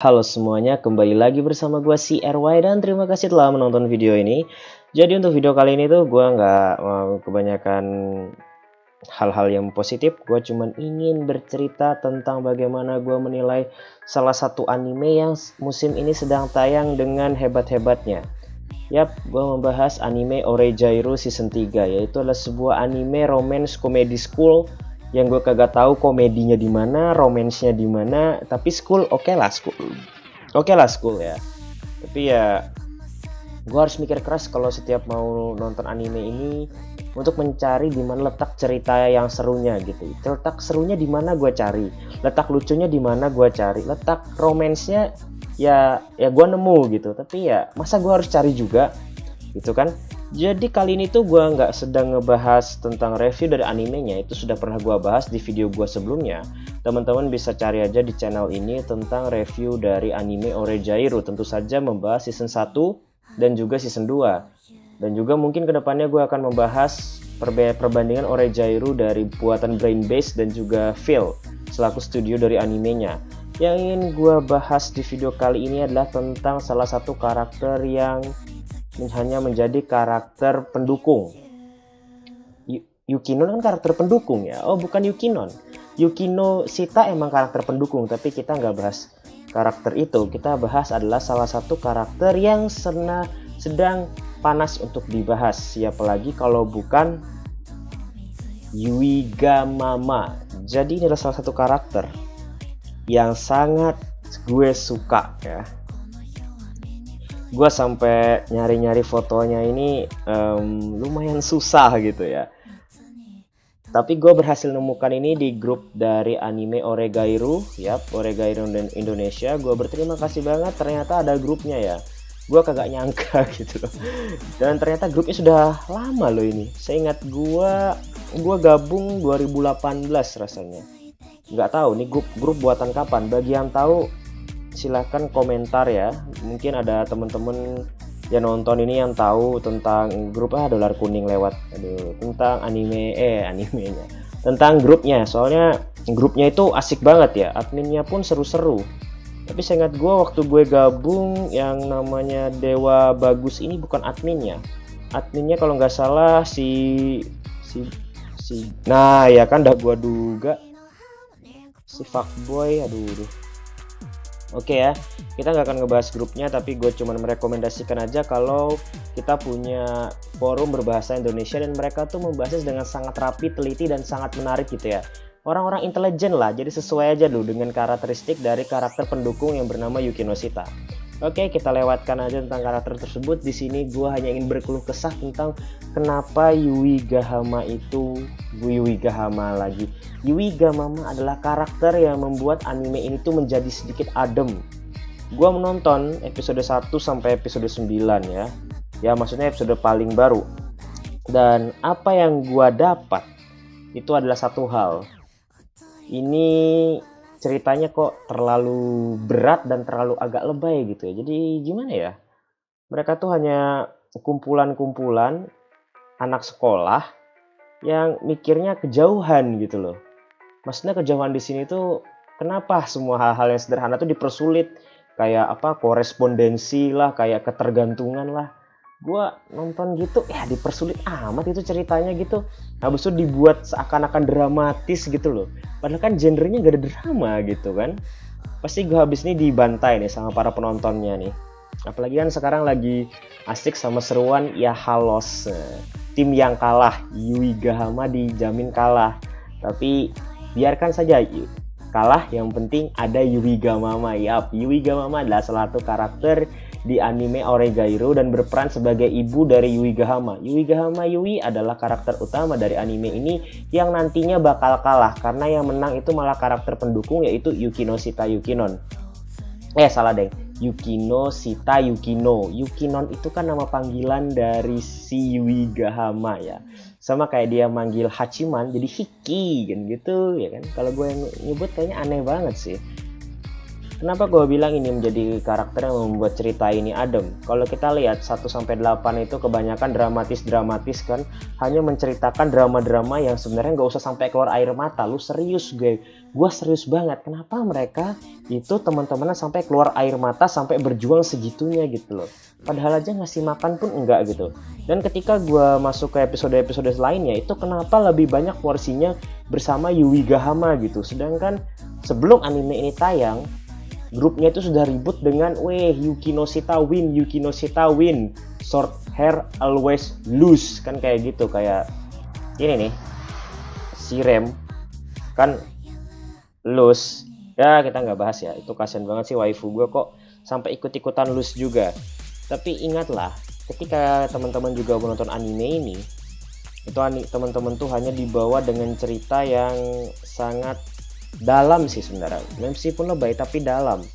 Halo semuanya, kembali lagi bersama gue si RY dan terima kasih telah menonton video ini. Jadi untuk video kali ini tuh gue nggak mau kebanyakan hal-hal yang positif. Gue cuman ingin bercerita tentang bagaimana gue menilai salah satu anime yang musim ini sedang tayang dengan hebat-hebatnya. Yap, gue membahas anime Oregairo Season 3, yaitu adalah sebuah anime romance comedy school yang gue kagak tahu komedinya di mana, romansnya di mana, tapi school oke lah school. Oke lah school ya. Tapi ya gue harus mikir keras kalau setiap mau nonton anime ini untuk mencari di mana letak cerita yang serunya gitu. Letak serunya di mana gue cari, letak lucunya di mana gue cari, letak romansnya ya gue nemu gitu. Tapi ya masa gue harus cari juga gitu kan. Jadi kali ini tuh gue nggak sedang ngebahas tentang review dari animenya, itu sudah pernah gue bahas di video gue sebelumnya. Teman-teman bisa cari aja di channel ini tentang review dari anime Oregairo, tentu saja membahas season 1 dan juga season 2. Dan juga mungkin kedepannya gue akan membahas perbandingan Oregairo dari buatan Brain Base dan juga Phil selaku studio dari animenya. Yang ingin gue bahas di video kali ini adalah tentang salah satu karakter yang hanya menjadi karakter pendukung. Yukino kan karakter pendukung ya. Oh bukan Yukinon. Yukino Shita emang karakter pendukung, tapi kita nggak bahas karakter itu. Kita bahas adalah salah satu karakter yang sedang panas untuk dibahas. Siapa lagi kalau bukan Yuigamama. Jadi ini adalah salah satu karakter yang sangat gue suka ya. Gue sampai nyari-nyari fotonya ini lumayan susah gitu ya. Tapi gue berhasil nemukan ini di grup dari anime Oregairo, yap, Oregairo Indonesia. Gue berterima kasih banget, ternyata ada grupnya ya. Gue kagak nyangka gitu loh. Dan ternyata grupnya sudah lama loh ini. Saya ingat gue gabung 2018 rasanya. Nggak tahu nih grup buatan kapan. Bagi yang tahu silahkan komentar ya, mungkin ada temen-temen yang nonton ini yang tahu tentang grup dolar kuning lewat tentang animenya tentang grupnya, soalnya grupnya itu asik banget ya, adminnya pun seru-seru. Tapi saya ingat waktu gue gabung yang namanya Dewa Bagus ini bukan adminnya kalau nggak salah si nah ya kan dah gue duga si fuckboy. Oke ya, kita nggak akan ngebahas grupnya, tapi gue cuma merekomendasikan aja kalau kita punya forum berbahasa Indonesia dan mereka tuh membahasnya dengan sangat rapi, teliti, dan sangat menarik gitu ya. Orang-orang intelijen lah, jadi sesuai aja dulu dengan karakteristik dari karakter pendukung yang bernama Yukino Shita. Oke, kita lewatkan aja tentang karakter tersebut. Di sini gue hanya ingin berkeluh kesah tentang kenapa Yuigamama adalah karakter yang membuat anime ini tuh menjadi sedikit adem. Gue menonton episode 1 sampai episode 9 ya. Ya maksudnya episode paling baru. Dan apa yang gue dapat itu adalah satu hal. Ini ceritanya kok terlalu berat dan terlalu agak lebay gitu ya. Jadi gimana ya? Mereka tuh hanya kumpulan-kumpulan anak sekolah yang mikirnya kejauhan gitu loh. Maksudnya kejauhan di sini tuh kenapa semua hal-hal yang sederhana tuh dipersulit, kayak korespondensi lah, kayak ketergantungan lah. Gua nonton gitu ya dipersulit amat itu ceritanya gitu. Habis itu dibuat seakan-akan dramatis gitu loh. Padahal kan genrenya gak ada drama gitu kan. Pasti gue habis ini dibantai nih sama para penontonnya nih. Apalagi kan sekarang lagi asik sama seruan ya halos. Tim yang kalah, Yuigamama dijamin kalah. Tapi biarkan saja kalah, yang penting ada Yuigamama. Yap, Yuigamama adalah salah satu karakter di anime Oregairo dan berperan sebagai ibu dari Yuigamama. Yuigamama Yui adalah karakter utama dari anime ini yang nantinya bakal kalah karena yang menang itu malah karakter pendukung yaitu Yukino Shita Yukinon. Salah deh. Yukino Shita Yukino. Yukinon itu kan nama panggilan dari si Yuigamama ya. Sama kayak dia manggil Hachiman jadi Hiki kan gitu ya kan. Kalau gue yang nyebut kayaknya aneh banget sih. Kenapa gue bilang ini menjadi karakter yang membuat cerita ini adem? Kalau kita lihat 1-8 itu kebanyakan dramatis kan, hanya menceritakan drama-drama yang sebenarnya nggak usah sampai keluar air mata. Lu serius gue serius banget. Kenapa mereka itu teman-temannya sampai keluar air mata, sampai berjuang segitunya gitu loh. Padahal aja ngasih makan pun enggak gitu. Dan ketika gue masuk ke episode-episode lainnya, itu kenapa lebih banyak porsinya bersama Yui Gahama gitu. Sedangkan sebelum anime ini tayang, grupnya itu sudah ribut dengan Yuki no Shita win, short hair always lose, kan kayak gitu. Kayak ini nih, si Rem kan lose ya, kita nggak bahas ya, itu kasian banget sih waifu gue kok sampai ikut-ikutan lose juga. Tapi ingatlah, ketika teman-teman juga menonton anime ini, itu teman-teman tuh hanya dibawa dengan cerita yang sangat dalam sih sebenarnya, meskipun lebay tapi dalam.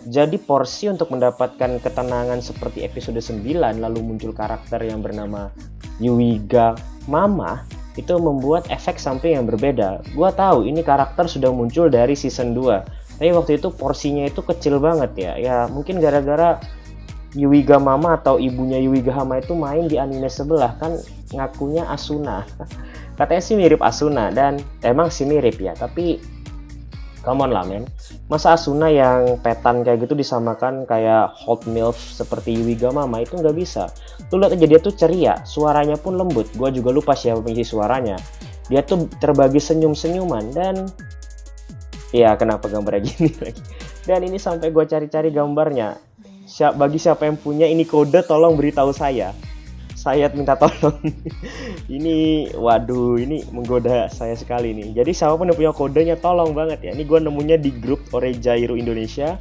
Jadi porsi untuk mendapatkan ketenangan seperti episode 9 lalu muncul karakter yang bernama Yuiga Mama, itu membuat efek samping yang berbeda. Gua tahu ini karakter sudah muncul dari season 2, tapi waktu itu porsinya itu kecil banget ya. Ya mungkin gara-gara Yuiga Mama atau ibunya Yuiga Hama itu main di anime sebelah, kan ngakunya Asuna. Katanya sih mirip Asuna, dan emang sih mirip ya, tapi come on lah men, masa Asuna yang petan kayak gitu disamakan kayak hot milf seperti Yuiga Mama? Itu nggak bisa. Lu lihat aja, dia tuh ceria, suaranya pun lembut. Gua juga lupa siapa pengisi suaranya. Dia tuh terbagi senyum-senyuman, dan ya kenapa gambarnya gini lagi. Dan ini sampai gua cari-cari gambarnya. Bagi siapa yang punya ini kode, tolong beritahu saya minta tolong. Ini waduh, ini menggoda saya sekali nih. Jadi siapapun yang punya kodenya tolong banget ya. Ini gue nemunya di grup Oregairu Indonesia.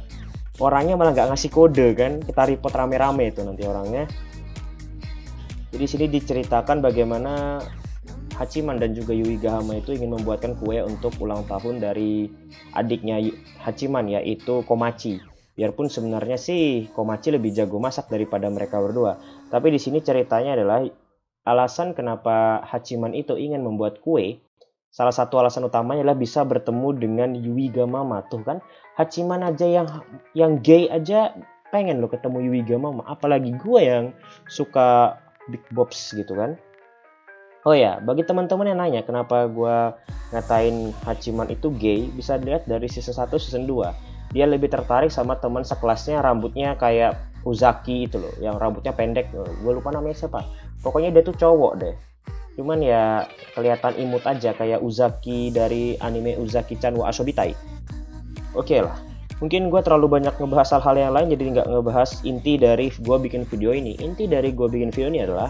Orangnya malah nggak ngasih kode kan. Kita report rame-rame itu nanti orangnya. Jadi sini diceritakan bagaimana Hachiman dan juga Yuiga Hama itu ingin membuatkan kue untuk ulang tahun dari adiknya Hachiman, yaitu Komachi. Biarpun sebenarnya sih Komachi lebih jago masak daripada mereka berdua. Tapi di sini ceritanya adalah alasan kenapa Hachiman itu ingin membuat kue. Salah satu alasan utamanya adalah bisa bertemu dengan Yuiga Mama. Tuh kan, Hachiman aja yang gay aja pengen lo ketemu Yuiga Mama. Apalagi gue yang suka Big Bobs gitu kan. Oh ya, bagi teman-teman yang nanya kenapa gue ngatain Hachiman itu gay, bisa dilihat dari season 1, season 2. Dia lebih tertarik sama teman sekelasnya rambutnya kayak Uzaki itu loh, yang rambutnya pendek. Gue lupa namanya siapa. Pokoknya dia tuh cowok deh. Cuman ya kelihatan imut aja kayak Uzaki dari anime Uzaki-chan wa Asobitai. Oke lah. Mungkin gue terlalu banyak ngebahas hal-hal yang lain, jadi nggak ngebahas inti dari gue bikin video ini. Inti dari gue bikin video ini adalah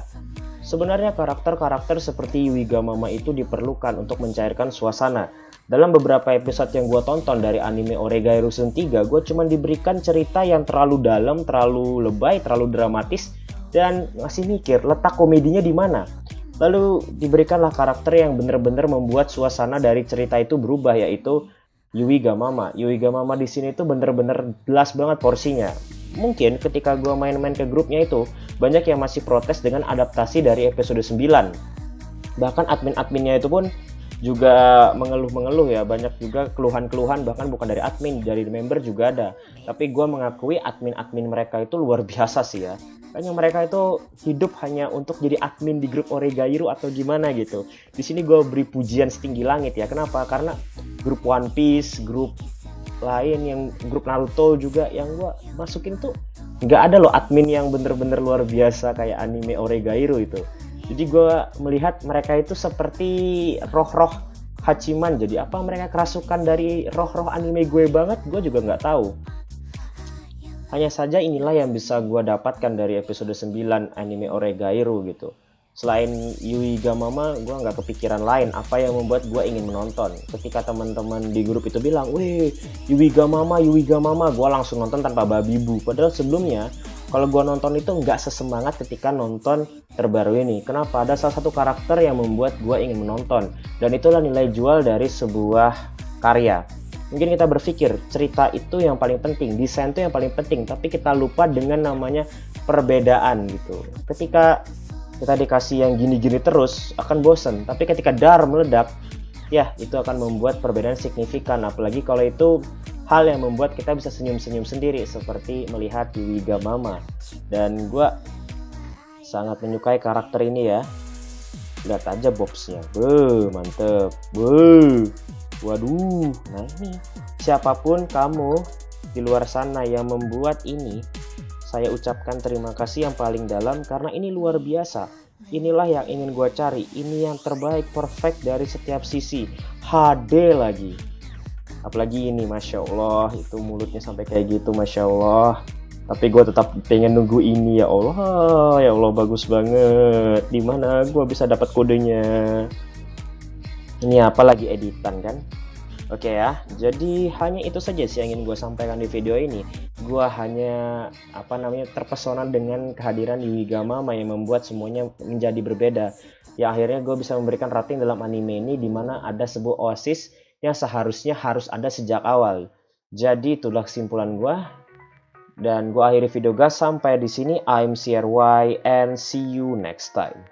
sebenarnya karakter-karakter seperti Yuiga Mama itu diperlukan untuk mencairkan suasana. Dalam beberapa episode yang gue tonton dari anime Oregairu Season 3, gue cuma diberikan cerita yang terlalu dalam, terlalu lebay, terlalu dramatis, dan ngasih mikir letak komedinya di mana. Lalu diberikanlah karakter yang benar-benar membuat suasana dari cerita itu berubah, yaitu Yuiga Mama. Yuiga Mama di sini tuh benar-benar jelas banget porsinya. Mungkin ketika gue main-main ke grupnya itu, banyak yang masih protes dengan adaptasi dari episode 9. Bahkan admin-adminnya itu pun juga mengeluh-mengeluh ya, banyak juga keluhan-keluhan, bahkan bukan dari admin, dari member juga ada. Tapi gue mengakui admin-admin mereka itu luar biasa sih ya. Kayaknya mereka itu hidup hanya untuk jadi admin di grup Oregairu atau gimana gitu. Di sini gue beri pujian setinggi langit ya. Kenapa? Karena grup One Piece, grup lain yang grup Naruto juga yang gue masukin tuh nggak ada loh admin yang bener-bener luar biasa kayak anime Oregairu itu. Jadi gue melihat mereka itu seperti roh-roh Hachiman. Jadi apa mereka kerasukan dari roh-roh anime gue banget? Gue juga nggak tahu. Hanya saja inilah yang bisa gue dapatkan dari episode 9 anime Oregairu gitu. Selain Yuiga Mama, gue nggak kepikiran lain apa yang membuat gue ingin menonton. Ketika teman-teman di grup itu bilang, "Weh, Yuiga Mama, gue langsung nonton tanpa babi bu. Padahal sebelumnya, kalau gue nonton itu nggak sesemangat ketika nonton terbaru ini. Kenapa? Ada salah satu karakter yang membuat gue ingin menonton. Dan itulah nilai jual dari sebuah karya. Mungkin kita berpikir cerita itu yang paling penting, desain itu yang paling penting, tapi kita lupa dengan namanya perbedaan gitu. Ketika kita dikasih yang gini-gini terus akan bosen, tapi ketika dar meledak, ya itu akan membuat perbedaan signifikan. Apalagi kalau itu hal yang membuat kita bisa senyum-senyum sendiri seperti melihat Yuiga Mama. Dan gue sangat menyukai karakter ini ya. Lihat aja boxnya, mantep, waduh. Nah ini, siapapun kamu di luar sana yang membuat ini, saya ucapkan terima kasih yang paling dalam karena ini luar biasa. Inilah yang ingin gue cari, ini yang terbaik, perfect dari setiap sisi, HD lagi. Apalagi ini, Masya Allah, itu mulutnya sampai kayak gitu, Masya Allah. Tapi gue tetap pengen nunggu ini, ya Allah bagus banget. Dimana gue bisa dapat kodenya? Ini apa lagi editan kan? Oke ya, jadi hanya itu saja sih yang ingin gue sampaikan di video ini. Gue hanya terpesona dengan kehadiran Yuiga Mama yang membuat semuanya menjadi berbeda. Ya akhirnya gue bisa memberikan rating dalam anime ini, dimana ada sebuah oasis yang seharusnya harus ada sejak awal. Jadi itulah kesimpulan gue. Dan gue akhiri video guys sampai di sini. I'm CRY and see you next time.